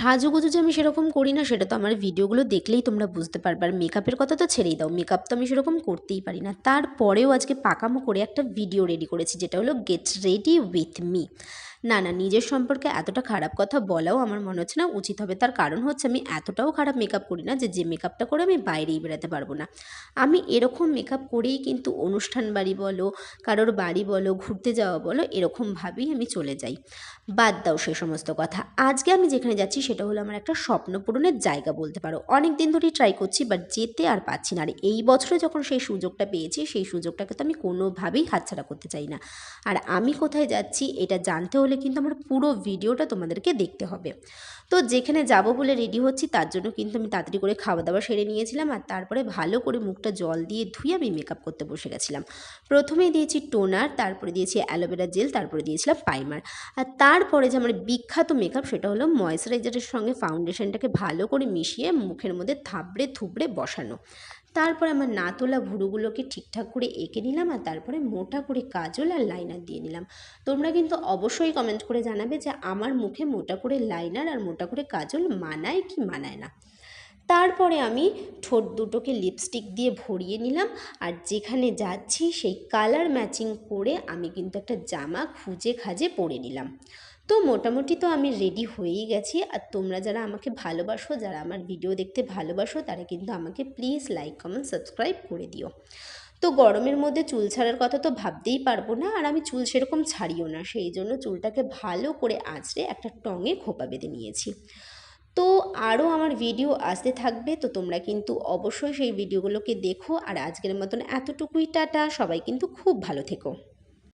সাজুগুজু যে আমি সেরকম করি না সেটা তো আমার ভিডিওগুলো দেখলেই তোমরা বুঝতে পারবে। আর মেকআপের কথা তো ছেড়েই দাও, মেকআপ তো আমি সেরকম করতেই পারি না। তারপরেও আজকে পাকামো করে একটা ভিডিও রেডি করেছি, যেটা হলো গেট রেডি উইথ মি। না না, নিজের সম্পর্কে এতটা খারাপ কথা বলাও আমার মনে হচ্ছে না উচিত হবে। তার কারণ হচ্ছে আমি এতটাও খারাপ মেকআপ করি না যে মেকআপটা করে আমি বাইরেই বেরাতে পারবো না। আমি এরকম মেকআপ করেই কিন্তু অনুষ্ঠান বাড়ি বলো, কারোর বাড়ি বলো, ঘুরতে যাওয়া বলো, এরকমভাবেই আমি চলে যাই। বাদ দাও সে সমস্ত কথা। আজকে আমি যেখানে যাচ্ছি সেটা হলো আমার একটা স্বপ্ন পূরণের জায়গা বলতে পারো। অনেক দিন ধরেই ট্রাই করছি, বাট যেতে আর পাচ্ছি না। আর এই বছরে যখন সেই সুযোগটা পেয়েছি, সেই সুযোগটাকে তো আমি কোনোভাবেই হাতছাড়া করতে চাই না। আর আমি কোথায় যাচ্ছি এটা জানতে হলে কিন্তু আমার পুরো ভিডিওটা তোমাদেরকে দেখতে হবে। তো যেখানে যাব বলে রেডি হচ্ছি তার জন্য কিন্তু আমি তাড়াতাড়ি করে খাওয়া দাওয়া সেরে নিয়েছিলাম, আর তারপরে ভালো করে মুখটা জল দিয়ে ধুয়ে আমি মেকআপ করতে বসে গেছিলাম। প্রথমেই দিয়েছি টোনার, তারপরে দিয়েছি অ্যালোভেরা জেল, তারপরে দিয়েছিলাম প্রাইমার। আর তারপরে যে আমার বিখ্যাত মেকআপ সেটা হলো ময়েশ্চারাইজারের সঙ্গে ফাউন্ডেশনটাকে ভালো করে মিশিয়ে মুখের মধ্যে থাবড়ে থুবড়ে বসানো। তারপরে আমার না তোলা ভুরুগুলোকে ঠিকঠাক করে এঁকে নিলাম, আর তারপরে মোটা করে কাজল আর লাইনার দিয়ে নিলাম। তোমরা কিন্তু অবশ্যই কমেন্ট করে জানাবে যে আমার মুখে মোটা করে লাইনার আর মোটা করে কাজল মানায় কি মানায় না। তারপরে আমি ঠোঁট দুটোকে লিপস্টিক দিয়ে ভরিয়ে নিলাম, আর যেখানে যাচ্ছি সেই কালার ম্যাচিং করে আমি কিন্তু একটা জামা খুঁজে খাজে পরে নিলাম। তো মোটামুটি তো আমি রেডি হয়েই গেছি। আর তোমরা যারা আমাকে ভালোবাসো, যারা আমার ভিডিও দেখতে ভালোবাসো, তারা কিন্তু আমাকে প্লিজ লাইক কমেন্ট সাবস্ক্রাইব করে দিও। তো গরমের মধ্যে চুল ছাড়ার কথা তো ভাবতেই পারবো না, আর আমি চুল সেরকম ছাড়িও না, সেই জন্য চুলটাকে ভালো করে আঁচড়ে একটা টঙে খোপা বেঁধে নিয়েছি। তো আরও আমার ভিডিও আসতে থাকবে, তো তোমরা কিন্তু অবশ্যই সেই ভিডিওগুলোকে দেখো। আর আজকের মতন এতটুকুই, টাটা। সবাই কিন্তু খুব ভালো থেকো।